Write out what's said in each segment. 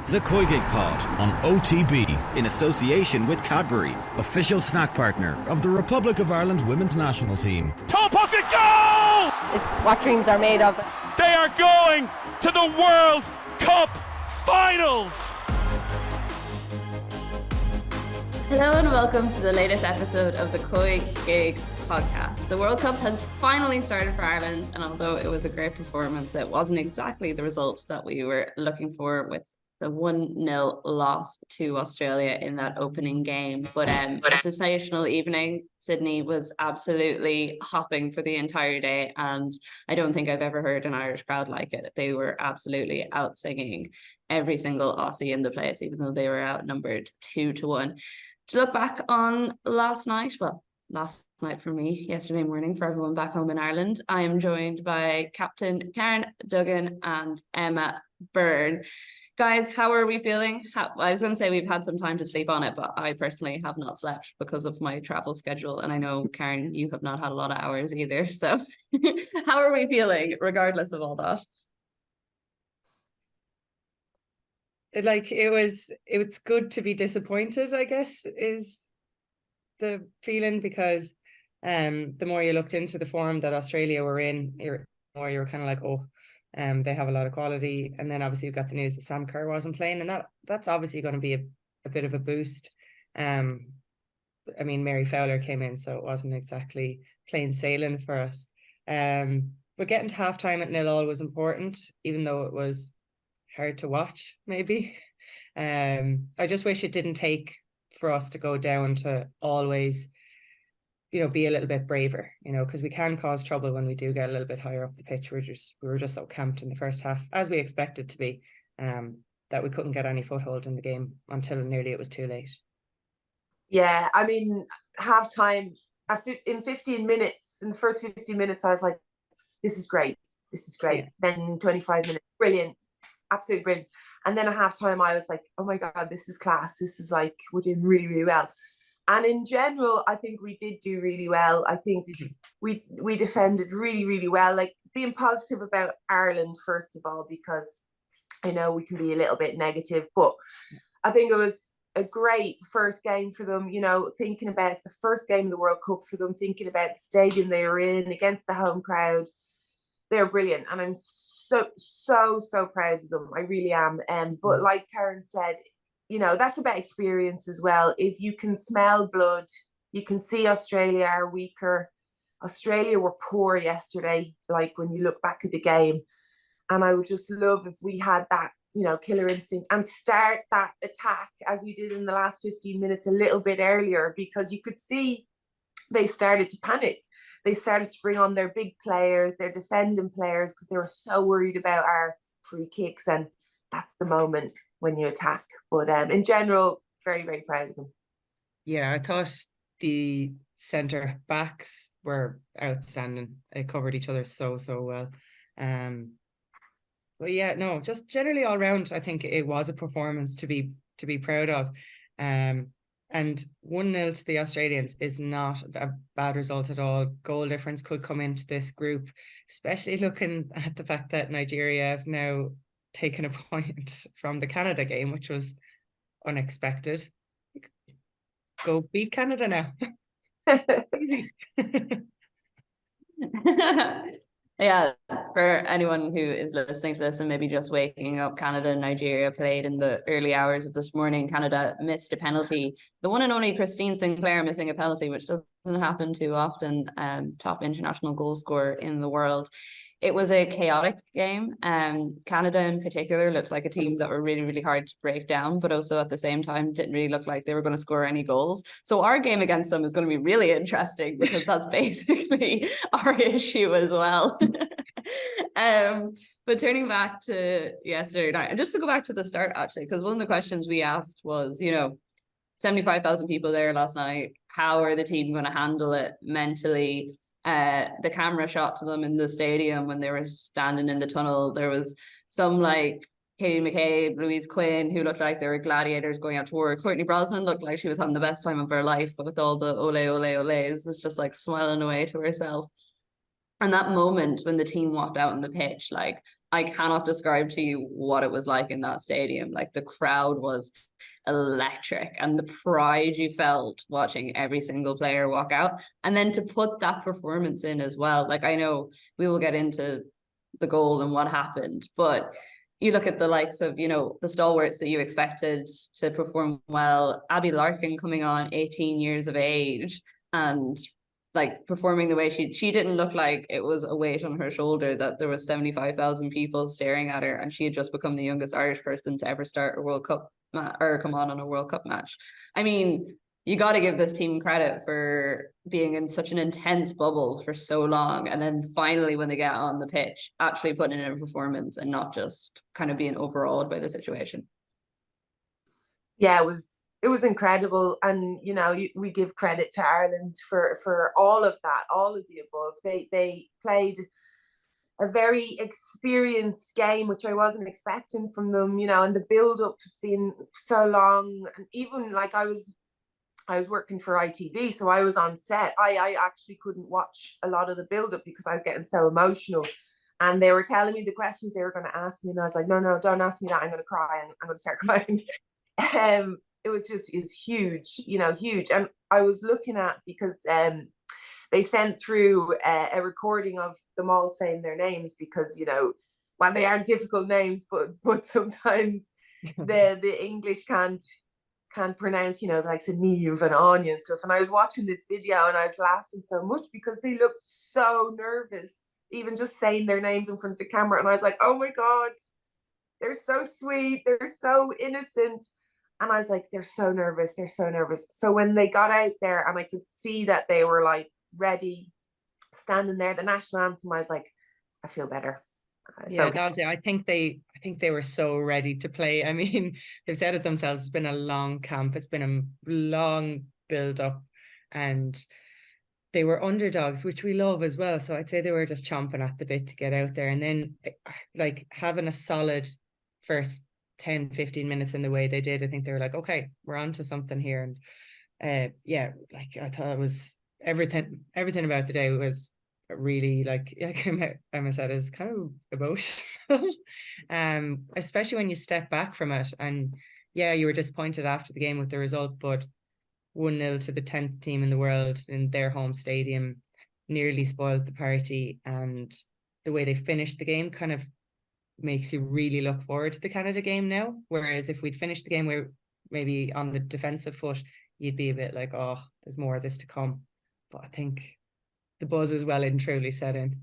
The COYGIG Pod on OTB in association with Cadbury, official snack partner of the Republic of Ireland women's national team. Top pocket goal! It's what dreams are made of. They are going to the World Cup Finals! Hello and welcome to the latest episode of the COYGIG podcast. The World Cup has finally started for Ireland, and although it was a great performance, it wasn't exactly the result that we were looking for with the 1-0 loss to Australia in that opening game. But a sensational evening. Sydney was absolutely hopping for the entire day, and I don't think I've ever heard an Irish crowd like it. They were absolutely out singing every single Aussie in the place, even though they were outnumbered 2-1. To look back on last night for me, yesterday morning for everyone back home in Ireland, I am joined by Captain Karen and Emma Byrne. Guys, how are we feeling? I was going to say we've had some time to sleep on it, but I personally have not slept because of my travel schedule. And I know, Karen, you have not had a lot of hours either. So how are we feeling regardless of all that? It's good to be disappointed, I guess, is the feeling, because the more you looked into the form that Australia were in, the more you were kind of like, they have a lot of quality. And then obviously you got the news that Sam Kerr wasn't playing, and that's obviously going to be a bit of a boost. I mean, Mary Fowler came in, so it wasn't exactly plain sailing for us. But getting to halftime at 0-0 was important, even though it was hard to watch, maybe. I just wish it didn't take for us to go down to always, be a little bit braver, because we can cause trouble when we do get a little bit higher up the pitch. We were just so camped in the first half, as we expected to be, that we couldn't get any foothold in the game until nearly it was too late. Yeah, I mean, half time, in 15 minutes, in the first 15 minutes, I was like, this is great. Yeah. Then 25 minutes, brilliant, absolutely brilliant. And then at half time, I was like, oh my God, this is class. This is like, we're doing really, really well. And in general, I think we did do really well. I think we defended really, really well. Like, being positive about Ireland, first of all, because I know we can be a little bit negative, but I think it was a great first game for them, thinking about it's the first game of the World Cup for them, thinking about the stadium they were in against the home crowd. They're brilliant. And I'm so proud of them. I really am. But like Karen said, that's about experience as well. If you can smell blood, you can see Australia are weaker. Australia were poor yesterday, like when you look back at the game. And I would just love if we had that, killer instinct and start that attack as we did in the last 15 minutes a little bit earlier, because you could see they started to panic. They started to bring on their big players, their defending players, because they were so worried about our free kicks. And that's the moment when you attack. But in general, very, very proud of them. Yeah, I thought the centre backs were outstanding. They covered each other so well. But yeah, no, just generally all round, I think it was a performance to be proud of. And 1-0 to the Australians is not a bad result at all. Goal difference could come into this group, especially looking at the fact that Nigeria have now taken a point from the Canada game, which was unexpected. Go beat Canada now. Easy. Yeah, for anyone who is listening to this and maybe just waking up, Canada and Nigeria played in the early hours of this morning. Canada missed a penalty. The one and only Christine Sinclair missing a penalty, which doesn't happen too often. Top international goal scorer in the world. It was a chaotic game. Canada in particular looked like a team that were really, really hard to break down, but also at the same time didn't really look like they were going to score any goals. So our game against them is going to be really interesting, because that's basically our issue as well. But turning back to yesterday night, and just to go back to the start, actually, because one of the questions we asked was, 75,000 people there last night. How are the team going to handle it mentally? The camera shot to them in the stadium when they were standing in the tunnel. There was some like Katie McCabe, Louise Quinn, who looked like they were gladiators going out to war. Courtney Brosnan looked like she was having the best time of her life with all the ole, ole, oles. It's just like smiling away to herself. And that moment when the team walked out on the pitch, like I cannot describe to you what it was like in that stadium. Like the crowd was electric, and the pride you felt watching every single player walk out. And then to put that performance in as well. Like, I know we will get into the goal and what happened, but you look at the likes of, you know, the stalwarts that you expected to perform well. Abby Larkin coming on 18 years of age and like performing the way she didn't look like it was a weight on her shoulder, that there was 75,000 people staring at her, and she had just become the youngest Irish person to ever start a World Cup or come on a World Cup match. I mean, you got to give this team credit for being in such an intense bubble for so long, and then finally when they get on the pitch actually putting in a performance and not just kind of being overawed by the situation. Yeah, it was incredible. And you know, we give credit to Ireland for all of that, all of the above. They played a very experienced game, which I wasn't expecting from them, you know, and the build up has been so long. And even like I was working for ITV, so I was on set. I actually couldn't watch a lot of the build up because I was getting so emotional. And they were telling me the questions they were going to ask me, and I was like, no, don't ask me that. I'm going to cry. I'm going to start crying. It was huge, you know, huge. And I was looking at, because they sent through a recording of them all saying their names, because, you know, well, they aren't difficult names, but sometimes the English can't pronounce, you know, like Neve and Anya and stuff. And I was watching this video and I was laughing so much because they looked so nervous, even just saying their names in front of the camera. And I was like, oh my God, they're so sweet, they're so innocent. And I was like, they're so nervous. So when they got out there and I could see that they were like ready, standing there, the national anthem, I was like, I feel better. Yeah, I think they were so ready to play. I mean, they've said it themselves, it's been a long camp, it's been a long build up, and they were underdogs, which we love as well. So I'd say they were just chomping at the bit to get out there. And then like having a solid first 10-15 minutes in the way they did, I think they were like, okay, we're on to something here. And yeah, like I thought it was everything about the day was really, like Emma said, is kind of emotional. Especially when you step back from it. And yeah, you were disappointed after the game with the result, but 1-0 to the 10th team in the world in their home stadium nearly spoiled the party. And the way they finished the game kind of makes you really look forward to the Canada game now. Whereas if we'd finished the game where maybe on the defensive foot, you'd be a bit like, oh, there's more of this to come. But I think the buzz is well and truly set in.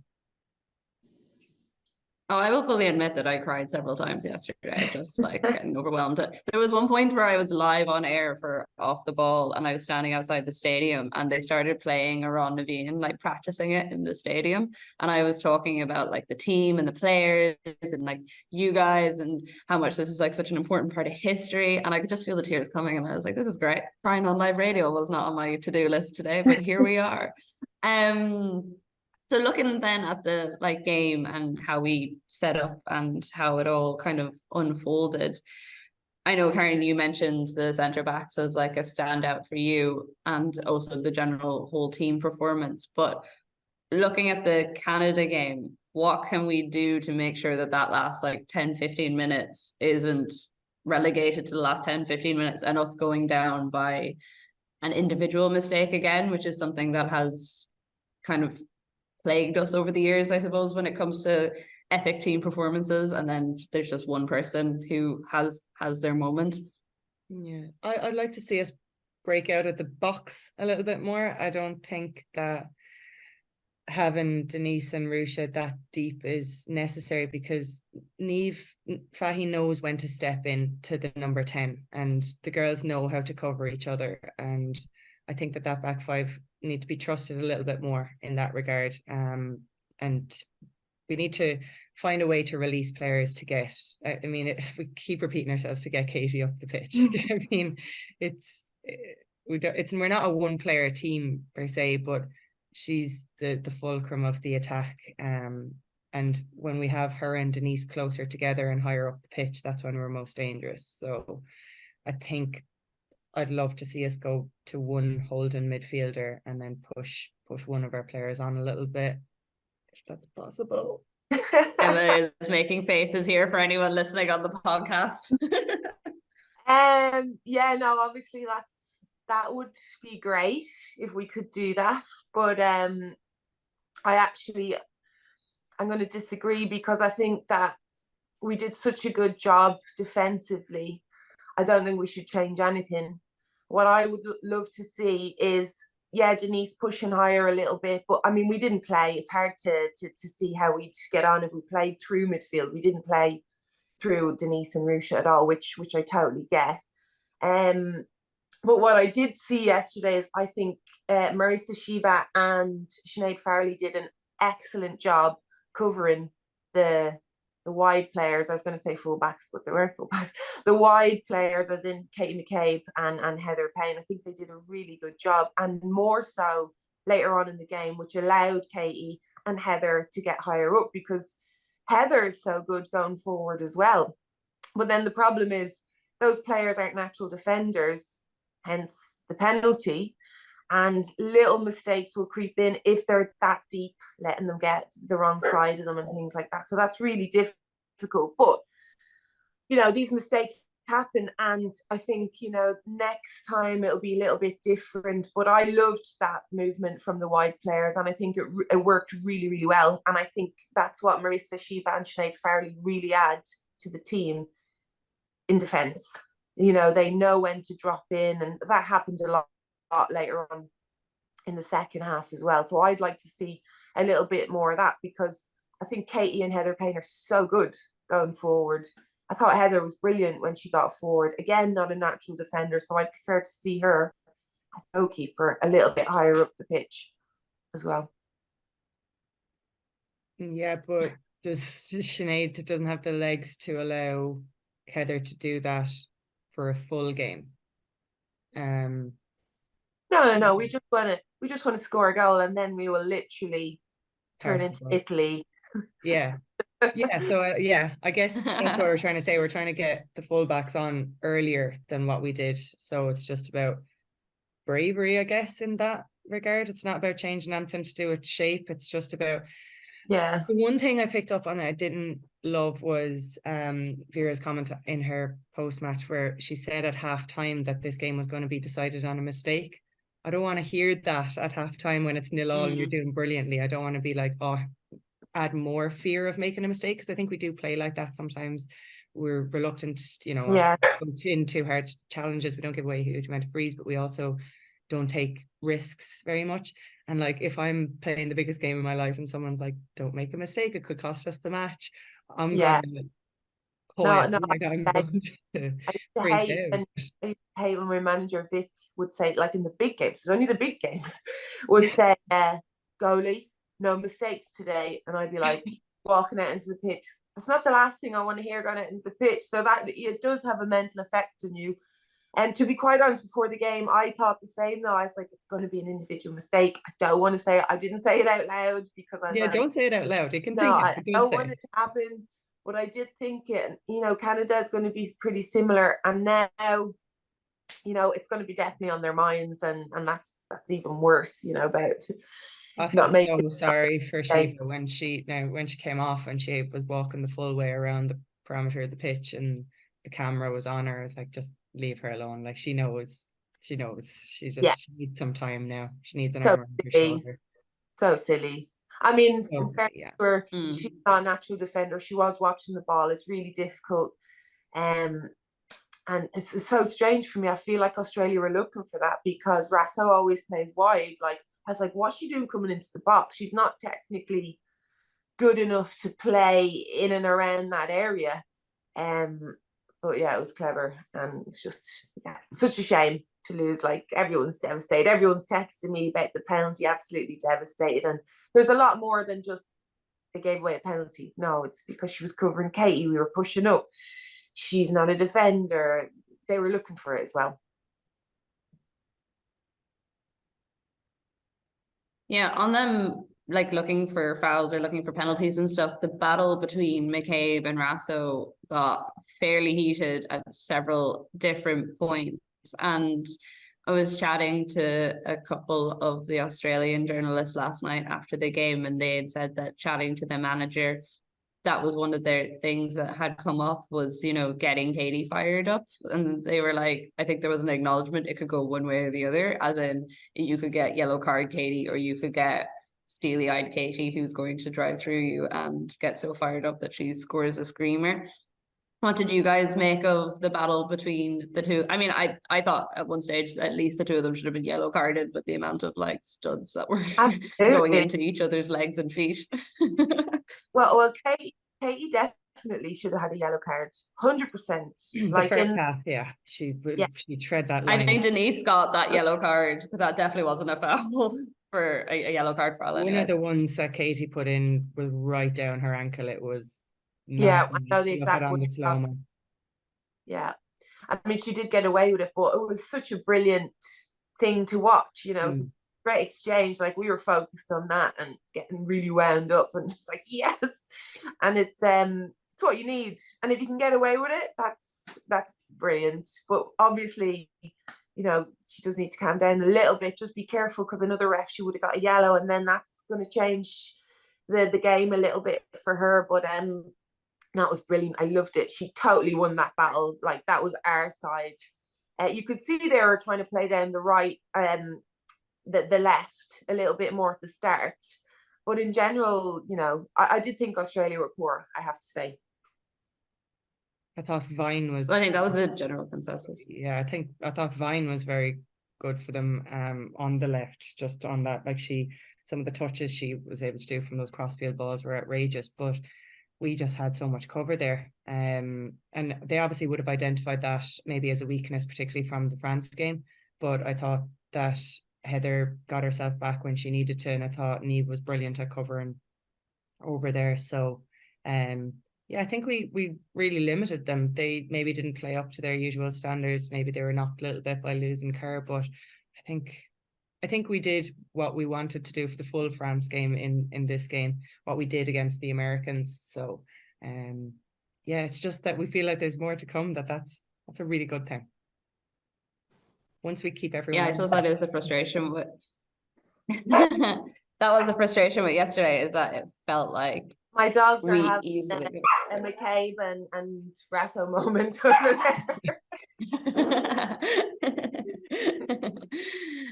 Oh, I will fully admit that I cried several times yesterday, just like getting overwhelmed. There was one point where I was live on air for Off the Ball, and I was standing outside the stadium, and they started playing Aron Naveen, like practicing it in the stadium. And I was talking about like the team and the players and like you guys and how much this is like such an important part of history. And I could just feel the tears coming, and I was like, this is great. Crying on live radio was not on my to-do list today, but here we are. So looking then at the like game and how we set up and how it all kind of unfolded, I know, Karen, you mentioned the centre backs as like a standout for you, and also the general whole team performance. But looking at the Canada game, what can we do to make sure that last like 10-15 minutes isn't relegated to the last 10-15 minutes and us going down by an individual mistake again, which is something that has kind of plagued us over the years, I suppose, when it comes to epic team performances, and then there's just one person who has their moment. Yeah, I'd like to see us break out of the box a little bit more. I don't think that having Denise and Rusha that deep is necessary, because Fahy knows when to step in to the number 10, and the girls know how to cover each other. And I think that back five need to be trusted a little bit more in that regard. And we need to find a way to release players to get, I mean, we keep repeating ourselves, to get Katie up the pitch. I mean, we're not a one player team per se, but she's the fulcrum of the attack. And when we have her and Denise closer together and higher up the pitch, that's when we're most dangerous. So I think I'd love to see us go to one holding midfielder and then push one of our players on a little bit, if that's possible. Emma is making faces here for anyone listening on the podcast. Yeah, no, obviously that would be great if we could do that. But I'm going to disagree, because I think that we did such a good job defensively. I don't think we should change anything. What I would love to see is, Denise pushing higher a little bit, but I mean, we didn't play. It's hard to see how we'd get on if we played through midfield. We didn't play through Denise and Rusha at all, which I totally get. But what I did see yesterday is, I think Raso Sheva and Sinead Farrelly did an excellent job covering the wide players. I was going to say fullbacks, but they weren't fullbacks. The wide players, as in Katie McCabe and Heather Payne. I think they did a really good job, and more so later on in the game, which allowed Katie and Heather to get higher up, because Heather is so good going forward as well. But then the problem is, those players aren't natural defenders, hence the penalty. And little mistakes will creep in if they're that deep, letting them get the wrong side of them and things like that. So that's really difficult. But, these mistakes happen. And I think, next time it'll be a little bit different. But I loved that movement from the wide players. And I think it worked really, really well. And I think that's what Raso Sheva and Sinead Farrelly really add to the team in defence. They know when to drop in. And that happened a lot later on in the second half as well. So I'd like to see a little bit more of that, because I think Katie and Heather Payne are so good going forward. I thought Heather was brilliant when she got forward. Again, not a natural defender, so I prefer to see her as goalkeeper a little bit higher up the pitch as well. Yeah, but Sinead doesn't have the legs to allow Heather to do that for a full game. No. We just want to score a goal, and then we will literally turn into Italy. Yeah. So I guess that's what we're trying to say. We're trying to get the fullbacks on earlier than what we did. So it's just about bravery, I guess, in that regard. It's not about changing anything to do with shape. It's just about. Yeah. The one thing I picked up on that I didn't love was Vera's comment in her post-match, where she said at halftime that this game was going to be decided on a mistake. I don't want to hear that at halftime when it's 0-0 and you're doing brilliantly. I don't want to be like, add more fear of making a mistake, because I think we do play like that sometimes. We're reluctant, into hard challenges. We don't give away a huge amount of frees, but we also don't take risks very much. And like, if I'm playing the biggest game of my life and someone's like, don't make a mistake, it could cost us the match, I'm going to I hate when my manager Vic would say, like in the big games, it's only the big games, would say, goalie, no mistakes today. And I'd be like, walking out into the pitch, it's not the last thing I want to hear going out into the pitch. So that it does have a mental effect on you. And to be quite honest, before the game, I thought the same though. I was like, it's going to be an individual mistake. I don't want to say it. I didn't say it out loud, because don't say it out loud. You can think it. I don't want it to happen. But I did think it, Canada is going to be pretty similar. And now, it's going to be definitely on their minds. And that's even worse, about I felt so sorry for Sheva when she came off and she was walking the full way around the perimeter of the pitch and the camera was on her. I was like, just leave her alone. Like, she knows. She just she needs some time now. She needs an arm around her shoulder. So silly. I mean, she's not a natural defender. She was watching the ball. It's really difficult. And it's so strange for me. I feel like Australia were looking for that, because Raso always plays wide. Like, I was like, what's she doing coming into the box? She's not technically good enough to play in and around that area. But yeah, it was clever. And it's just, such a shame to lose. Like, everyone's devastated. Everyone's texting me about the penalty, absolutely devastated. And there's a lot more than just they gave away a penalty. No, it's because she was covering Katie. We were pushing up. She's not a defender. They were looking for it as well. Yeah, on them, like, looking for fouls or looking for penalties and stuff, the battle between McCabe and Raso got fairly heated at several different points. And I was chatting to a couple of the Australian journalists last night after the game, and they had said that chatting to the manager, that was one of their things that had come up was, you know, getting Katie fired up. And they were like, I think there was an acknowledgement it could go one way or the other, as in you could get yellow card Katie, or you could get steely-eyed Katie, who's going to drive through you and get so fired up that she scores a screamer. What did you guys make of the battle between the two? I mean, I thought at one stage at least the two of them should have been yellow carded with the amount of like studs that were going into each other's legs and feet. well, Katie definitely should have had a yellow card, 100%. Like the first half, she tread that line. I think Denise got that yellow card because that definitely wasn't a foul for a yellow card for Ellen. One of the ones that Katie put in was right down her ankle. It was. I know the exact on the slow-mo. Yeah, I mean, she did get away with it, but it was such a brilliant thing to watch. You know, it was a great exchange. Like, we were focused on that and getting really wound up, and it's like, yes, and it's what you need. And if you can get away with it, that's brilliant. But obviously, you know, she does need to calm down a little bit. Just be careful, because another ref, she would have got a yellow, and then that's going to change the game a little bit for her. But that was brilliant. I loved it. She totally won that battle. Like, that was our side. You could see they were trying to play down the right, the left a little bit more at the start. But in general, you know, I did think Australia were poor, I have to say. I thought Vine was... I think that was a general consensus. Yeah, I thought Vine was very good for them on the left, just on that. Like, some of the touches she was able to do from those crossfield balls were outrageous, but we just had so much cover there. And they obviously would have identified that maybe as a weakness, particularly from the France game. But I thought that Heather got herself back when she needed to, and I thought Niamh was brilliant at covering over there. So, I think we really limited them. They maybe didn't play up to their usual standards. Maybe they were knocked a little bit by losing Kerr, but I think we did what we wanted to do for the full France game in this game, what we did against the Americans. So, it's just that we feel like there's more to come. That's a really good thing. Once we keep everyone. Yeah, I suppose that is the frustration with. That was the frustration with yesterday, is that it felt like my dogs are having a McCabe and Raso moment over there.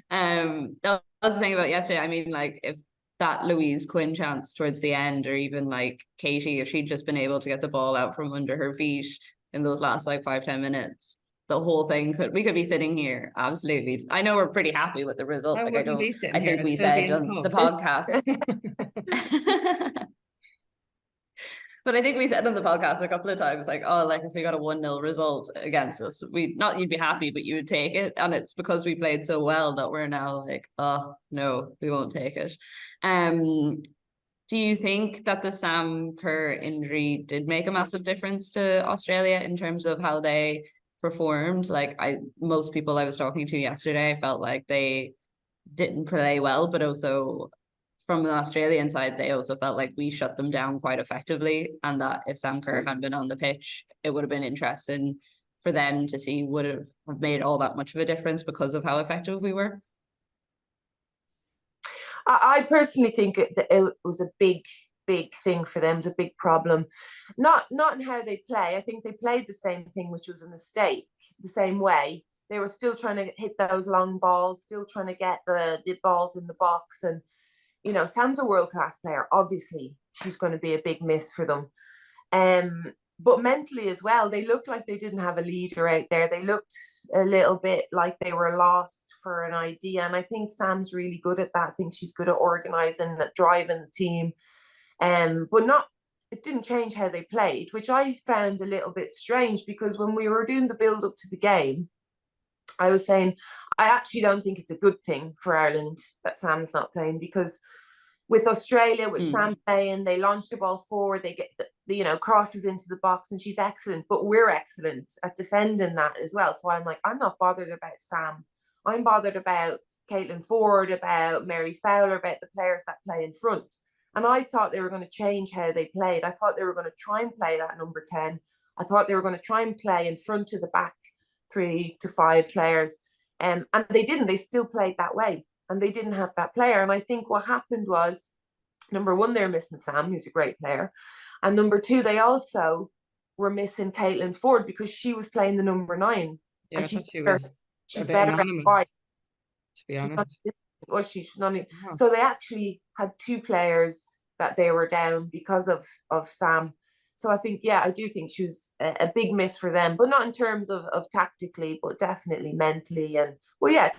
That was the thing about yesterday. I mean, like, if that Louise Quinn chance towards the end, or even like Katie, if she'd just been able to get the ball out from under her feet in those last like 5-10 minutes, the whole thing we could be sitting here. Absolutely. I know we're pretty happy with the result. I think we said on the podcast. But I think we said on the podcast a couple of times, like, oh, like, if we got a 1-0 result against us, you'd be happy, but you would take it. And it's because we played so well that we're now like, oh, no, we won't take it. Do you think that the Sam Kerr injury did make a massive difference to Australia in terms of how they performed? Like, most people I was talking to yesterday felt like they didn't play well, but also from the Australian side, they also felt like we shut them down quite effectively, and that if Sam Kerr had been on the pitch, it would have been interesting for them to see would have made all that much of a difference because of how effective we were. I personally think it was a big thing for them. It's a big problem. Not in how they play. I think they played the same thing, which was a mistake, the same way. They were still trying to hit those long balls, still trying to get the balls in the box. And, you know, Sam's a world-class player. Obviously, she's going to be a big miss for them. But mentally as well, they looked like they didn't have a leader out there. They looked a little bit like they were lost for an idea. And I think Sam's really good at that. I think she's good at organising, at driving the team. But it didn't change how they played, which I found a little bit strange, because when we were doing the build-up to the game, I was saying, I actually don't think it's a good thing for Ireland that Sam's not playing, because with Australia, with Sam playing, they launch the ball forward, they get the crosses into the box, and she's excellent, but we're excellent at defending that as well. So I'm like, I'm not bothered about Sam. I'm bothered about Caitlin Ford, about Mary Fowler, about the players that play in front. And I thought they were going to change how they played. I thought they were going to try and play that number 10. I thought they were going to try and play in front of the back 3 to 5 players. And they didn't. They still played that way, and they didn't have that player. And I think what happened was, number one, they're missing Sam, who's a great player, and number two, they also were missing Caitlin Ford because she was playing the number 9, Yeah, and I she's thought she better, was she's a bit better at anonymous, wide. to be She's honest. she's not. Oh. So they actually had 2 players that they were down because of Sam. So I think, I do think she was a big miss for them, but not in terms of tactically, but definitely mentally, and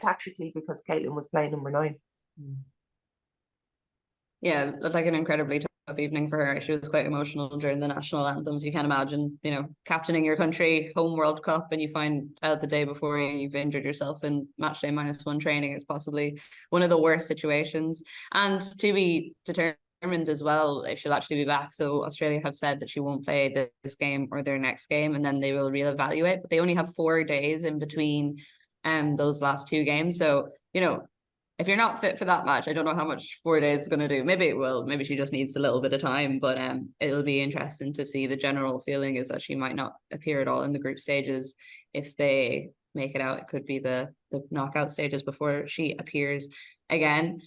tactically, because Caitlin was playing number 9. Yeah, it looked like an incredibly tough evening for her. She was quite emotional during the national anthems. You can't imagine, captaining your country, home World Cup, and you find out the day before you've injured yourself in match day -1 training is possibly one of the worst situations. And to be determined as well if she'll actually be back. So Australia have said that she won't play this game or their next game, and then they will reevaluate. But they only have 4 days in between those last 2 games. So, if you're not fit for that match, I don't know how much 4 days is going to do. Maybe it will. Maybe she just needs a little bit of time. But it'll be interesting to see. The general feeling is that she might not appear at all in the group stages. If they make it out, it could be the knockout stages before she appears again.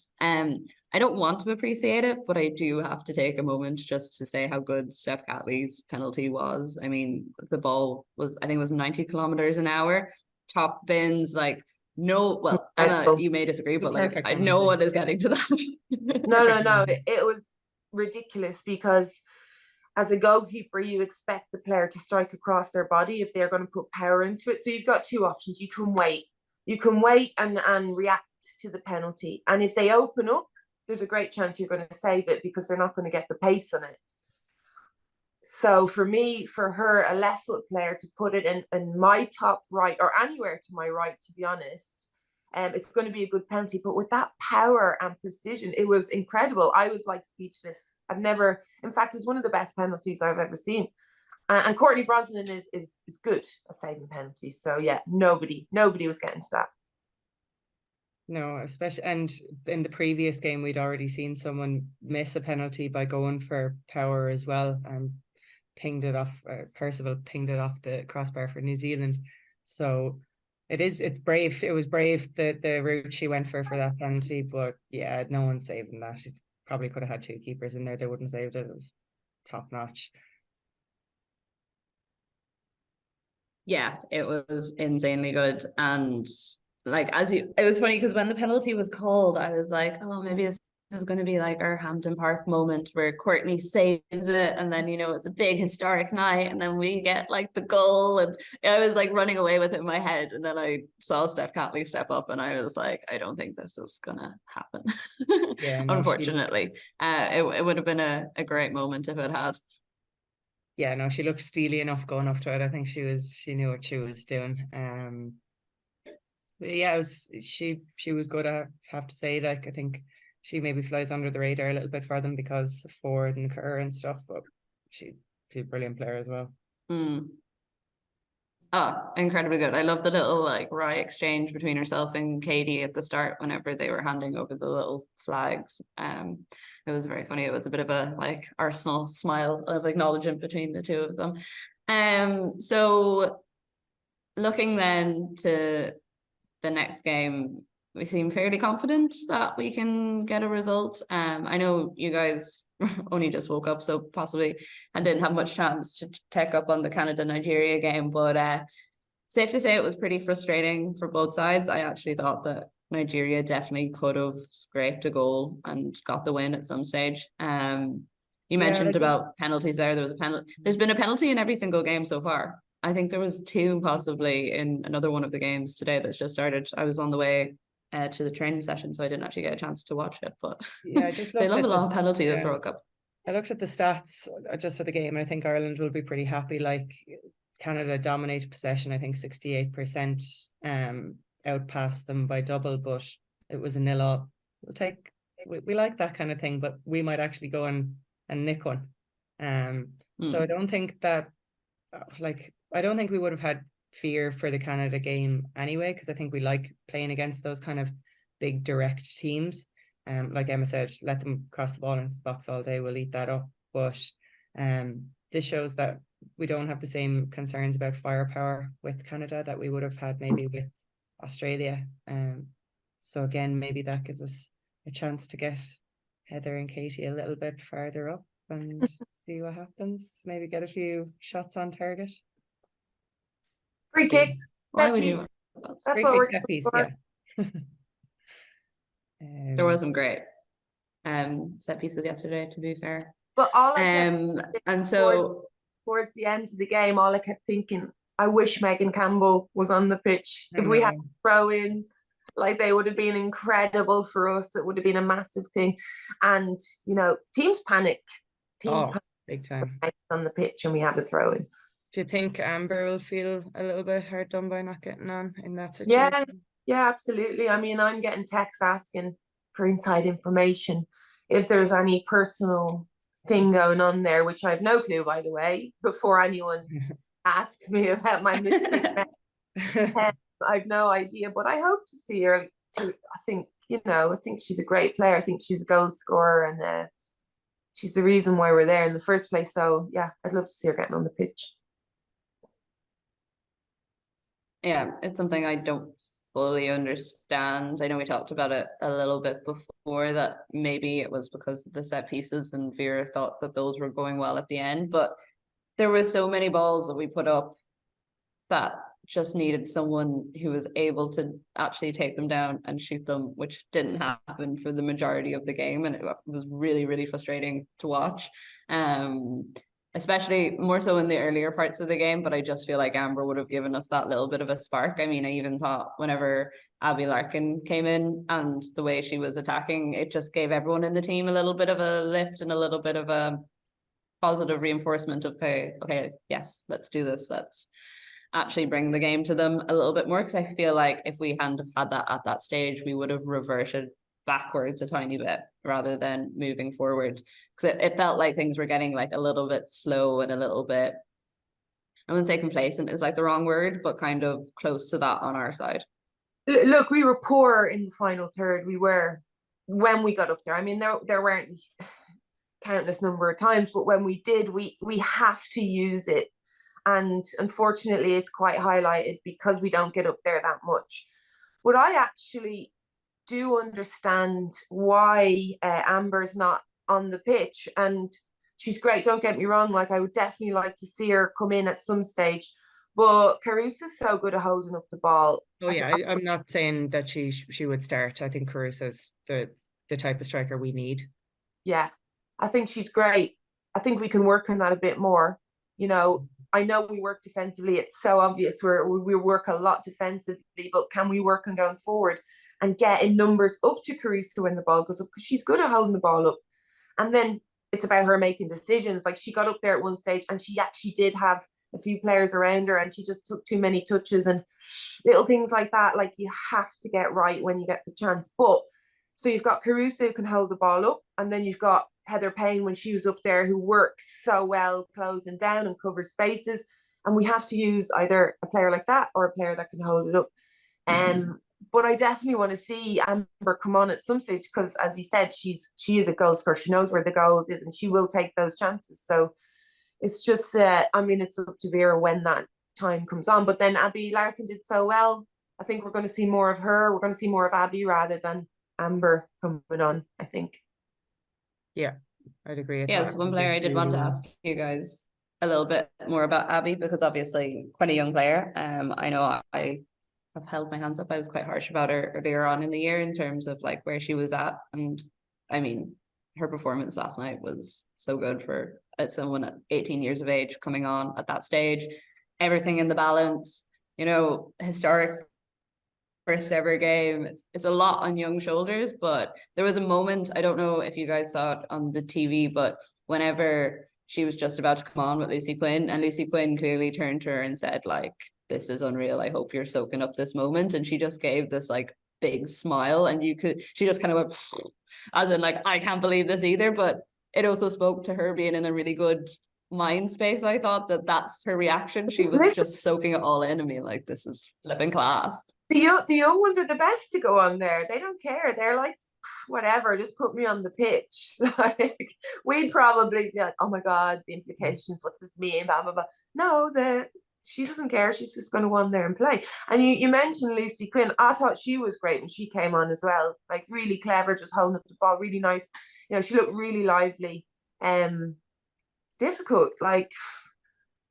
I don't want to appreciate it, but I do have to take a moment just to say how good Steph Catley's penalty was. I mean, the ball was, I think it was 90 kilometers an hour, top bins, like, no, well, Emma, you may disagree, but like, no one is getting to that. No. It was ridiculous, because as a goalkeeper, you expect the player to strike across their body if they're going to put power into it. So you've got 2 options. You can wait and react to the penalty. And if they open up, there's a great chance you're going to save it, because they're not going to get the pace on it. So for me, for her, a left foot player to put it in my top right, or anywhere to my right, to be honest, it's going to be a good penalty. But with that power and precision, it was incredible. I was like speechless. In fact, it's one of the best penalties I've ever seen. And Courtney Brosnan is good at saving penalties. So nobody was getting to that. No, especially, and in the previous game, we'd already seen someone miss a penalty by going for power as well, and pinged it off. Percival pinged it off the crossbar for New Zealand. So it's brave. It was brave the route she went for that penalty, but no one's saving that. It probably could have had 2 keepers in there. They wouldn't have saved it. It was top notch. Yeah, it was insanely good. And like, it was funny because when the penalty was called, I was like, oh, maybe this is going to be like our Hampden Park moment where Courtney saves it, and then it's a big historic night, and then we get like the goal, and I was like running away with it in my head, and then I saw Steph Catley step up, and I was like, I don't think this is gonna happen. Unfortunately, it would have been a great moment if it had. Yeah, no, she looked steely enough going up to it. I think she knew what she was doing. But it was she was good. I have to say, like, I think she maybe flies under the radar a little bit for them because of Ford and Kerr and stuff, but she's a brilliant player as well. Oh, incredibly good. I love the little like wry exchange between herself and Katie at the start whenever they were handing over the little flags. It was very funny. It was a bit of a like Arsenal smile of acknowledgement between the 2 of them. So looking then to the next game, we seem fairly confident that we can get a result. I know you guys only just woke up, so possibly and didn't have much chance to check up on the Canada-Nigeria game, but safe to say it was pretty frustrating for both sides. I actually thought that Nigeria definitely could have scraped a goal and got the win at some stage. You mentioned about penalties there. There was a penalty. There's been a penalty in every single game so far. I think there was 2 possibly in another one of the games today that's just started. I was on the way to the training session, so I didn't actually get a chance to watch it, but I just they love a long penalty this World Cup. I looked at the stats just for the game, and I think Ireland will be pretty happy. Like, Canada dominated possession, I think 68%, outpassed them by double, but it was a 0-0. We like that kind of thing, but we might actually go and nick one. So I don't think that, I don't think we would have had fear for the Canada game anyway, because I think we like playing against those kind of big direct teams. Like Emma said, let them cross the ball into the box all day, we'll eat that up. But this shows that we don't have the same concerns about firepower with Canada that we would have had maybe with Australia. So again, maybe that gives us a chance to get Heather and Katie a little bit farther up and see what happens. Maybe get a few shots on target. Free kicks. Why would you? That's what we're set piece, for. yeah. There was some great set pieces yesterday, to be fair. But all I kept and so towards the end of the game, all I kept thinking, I wish Megan Campbell was on the pitch. If we had throw-ins, like, they would have been incredible for us. It would have been a massive thing. And, you know, teams panic. Panic big time on the pitch, and we have a throw-in. Do you think Amber will feel a little bit hard done by not getting on in that situation? Yeah, absolutely. I mean, I'm getting texts asking for inside information if there's any personal thing going on there, which I have no clue, by the way, before anyone asks me about my mistake. I've no idea, but I hope to see her too. I think she's a great player. I think she's a goal scorer, and she's the reason why we're there in the first place. So yeah, I'd love to see her getting on the pitch. Yeah, it's something I don't fully understand. I know we talked about it a little bit before, that maybe it was because of the set pieces and Vera thought that those were going well at the end, but there were so many balls that we put up that just needed someone who was able to actually take them down and shoot them, which didn't happen for the majority of the game, and it was really, really frustrating to watch. Especially more so in the earlier parts of the game, but I just feel like Amber would have given us that little bit of a spark. I mean, I even thought whenever Abby Larkin came in and the way she was attacking, it just gave everyone in the team a little bit of a lift and a little bit of a positive reinforcement of, okay, yes, let's do this. Let's actually bring the game to them a little bit more, because I feel like if we hadn't have had that at that stage, we would have reverted backwards a tiny bit rather than moving forward, because it felt like things were getting like a little bit slow and a little bit, I wouldn't say complacent is like the wrong word, but kind of close to that on our side. Look, we were poor in the final third. We were, when we got up there. I mean, there weren't countless number of times, but when we did, we have to use it. And unfortunately, it's quite highlighted because we don't get up there that much. But I actually do understand why Amber's not on the pitch, and she's great, don't get me wrong, like I would definitely like to see her come in at some stage, but Carusa's so good at holding up the ball. I'm not saying that she would start. I think Carusa's the type of striker we need. Yeah, I think she's great. I think we can work on that a bit more. You know, I know we work defensively. It's so obvious we work a lot defensively, but can we work on going forward and getting numbers up to Carusa when the ball goes up? Because she's good at holding the ball up. And then it's about her making decisions. Like, she got up there at one stage and she actually did have a few players around her and she just took too many touches and little things like that. Like, you have to get right when you get the chance. But so you've got Carusa who can hold the ball up, and then you've got Heather Payne when she was up there, who works so well closing down and covers spaces, and we have to use either a player like that or a player that can hold it up. But I definitely want to see Amber come on at some stage, because as you said, she is a goal scorer. She knows where the goals is and she will take those chances. So it's just I mean, it's up to Vera when that time comes on. But then Abby Larkin did so well. I think we're going to see more of her. We're going to see more of Abby rather than Amber coming on, I think. Yeah, I'd agree. Yes, one player I did want to ask you guys a little bit more about Abby, because obviously quite a young player. I know I have held my hands up. I was quite harsh about her earlier on in the year in terms of like where she was at. And I mean, her performance last night was so good for someone at 18 years of age coming on at that stage. Everything in the balance, you know, historic first ever game. It's a lot on young shoulders, but there was a moment, I don't know if you guys saw it on the TV, but whenever she was just about to come on with Lucy Quinn, and Lucy Quinn clearly turned to her and said, like, this is unreal. I hope you're soaking up this moment. And she just gave this like big smile, and she just kind of went, as in like, I can't believe this either. But it also spoke to her being in a really good mind space. I thought that's her reaction. She was just soaking it all in and being like, this is flipping class. The young ones are the best to go on there. They don't care. They're like, whatever, just put me on the pitch. Like, we'd probably be like, oh my God, the implications, what does this mean, blah, blah, blah. No, She doesn't care. She's just going to go on there and play. And you mentioned Lucy Quinn. I thought she was great when she came on as well. Like really clever, just holding up the ball, really nice. You know, she looked really lively. It's difficult, like,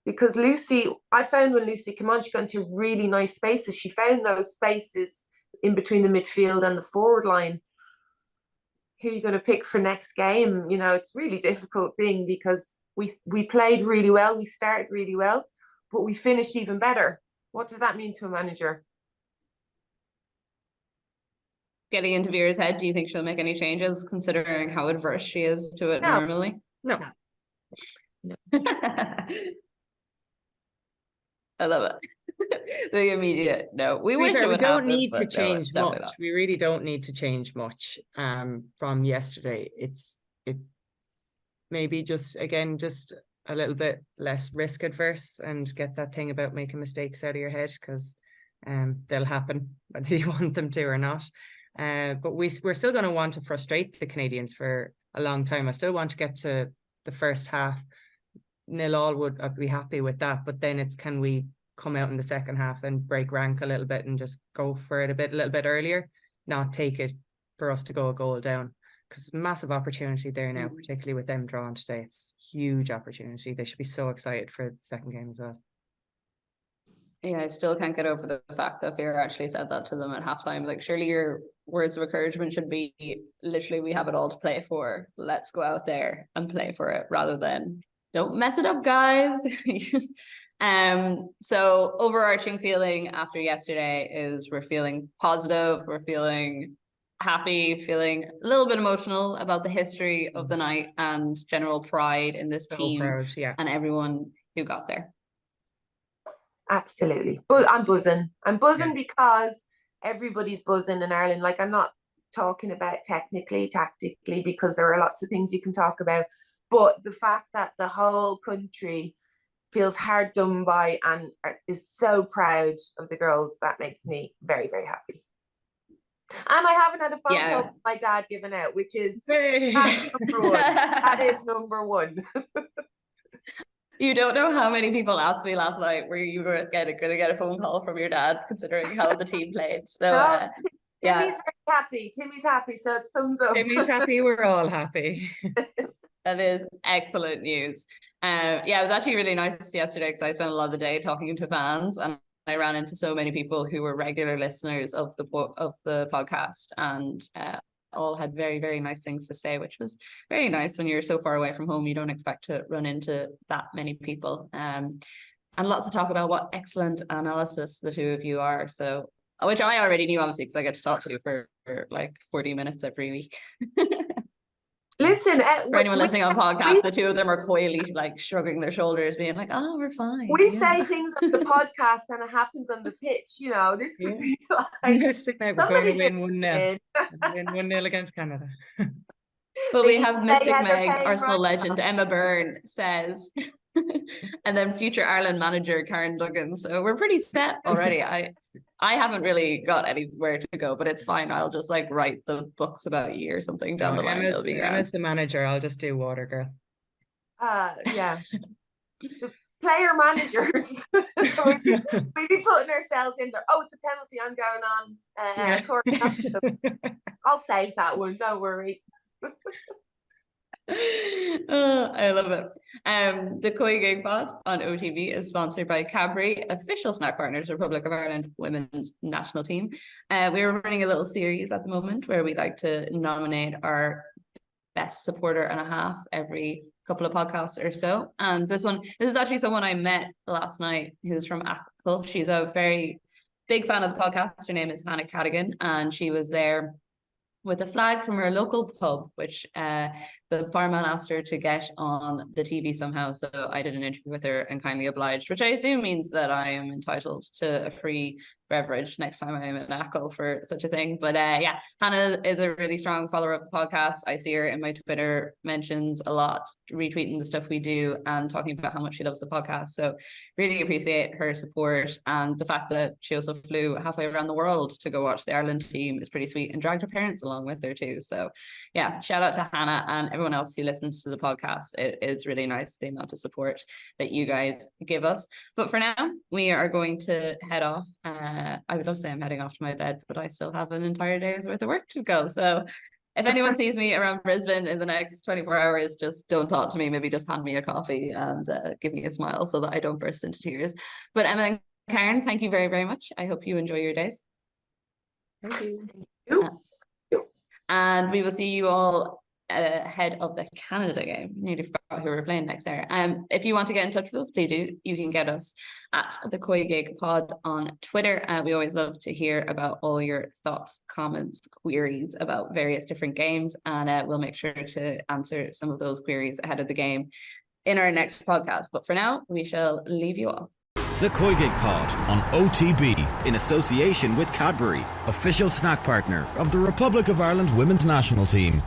because Lucy, I found when Lucy came on, she got into really nice spaces. She found those spaces in between the midfield and the forward line. Who are you going to pick for next game? You know, it's a really difficult thing because we played really well. We started really well, but we finished even better. What does that mean to a manager? Getting into Vera's head, do you think she'll make any changes considering how adverse she is to it normally? No. I love it. The immediate no. We don't need to change much. We really don't need to change much from yesterday. It's maybe just a little bit less risk adverse and get that thing about making mistakes out of your head, because they'll happen whether you want them to or not. But we're still going to want to frustrate the Canadians for a long time. I still want to get to the first half 0-0. I'd be happy with that, but then it's, can we come out in the second half and break rank a little bit and just go for it a little bit earlier, not take it for us to go a goal down, because massive opportunity there now, particularly with them drawing today. It's huge opportunity. They should be so excited for the second game as well. Yeah, I still can't get over the fact that Vera actually said that to them at halftime. Like, surely your words of encouragement should be literally, we have it all to play for. Let's go out there and play for it, rather than don't mess it up, guys. So overarching feeling after yesterday is we're feeling positive, we're feeling happy, feeling a little bit emotional about the history of the night and general pride in this team and everyone who got there. Absolutely. But I'm buzzing because everybody's buzzing in Ireland. Like, I'm not talking about technically, tactically, because there are lots of things you can talk about, but the fact that the whole country feels hard done by and is so proud of the girls, that makes me very, very happy. And I haven't had a phone call from my dad given out, which is that's number one. That is number one. You don't know how many people asked me last night, were you going to get a phone call from your dad, considering how the team played? So Timmy's very happy. Timmy's happy, so it's thumbs up. Timmy's happy. We're all happy. That is excellent news. It was actually really nice yesterday because I spent a lot of the day talking to fans, and I ran into so many people who were regular listeners of the podcast, and all had very, very nice things to say, which was very nice. When you're so far away from home, you don't expect to run into that many people, and lots to talk about. What excellent analysis the two of you are. So, which I already knew, obviously, because I get to talk to you for like 40 minutes every week. Listen, for anyone listening on podcasts, the two of them are coyly like shrugging their shoulders, being like, "Oh, we're fine." We say things on the podcast and it happens on the pitch. You know, this could be like Mystic Meg, we're going to win 1-0. Win 1-0 against Canada. But we have Mystic Meg, Arsenal legend Emma Byrne says, and then future Ireland manager Karen Duggan. So we're pretty set already. I haven't really got anywhere to go, but it's fine. I'll just like write the books about you or something down the line. Emma's the manager. I'll just do water, girl. Yeah. The player managers. We'd be putting ourselves in there. Oh, it's a penalty. I'm going on. I'll save that one. Don't worry. Oh, I love it. The COYGIG Pod on OTB is sponsored by Cadbury, official snack partners, Republic of Ireland women's national team. We're running a little series at the moment where we like to nominate our best supporter and a half every couple of podcasts or so. And this is actually someone I met last night who's from Apple. She's a very big fan of the podcast. Her name is Hannah Cadigan, and she was there with a flag from her local pub, which the barman asked her to get on the TV somehow. So I did an interview with her and kindly obliged, which I assume means that I am entitled to a free beverage next time I'm in ACO for such a thing. But yeah, Hannah is a really strong follower of the podcast. I see her in my Twitter mentions a lot, retweeting the stuff we do and talking about how much she loves the podcast. So really appreciate her support, and the fact that she also flew halfway around the world to go watch the Ireland team is pretty sweet, and dragged her parents along with her too. So yeah, shout out to Hannah and everyone else who listens to the podcast. It's really nice, the amount of support that you guys give us. But for now, we are going to head off. I would love to say I'm heading off to my bed, but I still have an entire day's worth of work to go. So if anyone sees me around Brisbane in the next 24 hours, just don't talk to me. Maybe just hand me a coffee and give me a smile so that I don't burst into tears. But Emma and Karen, thank you very, very much. I hope you enjoy your days. Thank you. And we will see you all ahead of the Canada game. Nearly forgot who we're playing next there. If you want to get in touch with us, please do. You can get us at the COYGIG Pod on Twitter. We always love to hear about all your thoughts, comments, queries about various different games, and we'll make sure to answer some of those queries ahead of the game in our next podcast. But for now, we shall leave you all. The COYGIG Pod on OTB in association with Cadbury, official snack partner of the Republic of Ireland women's national team.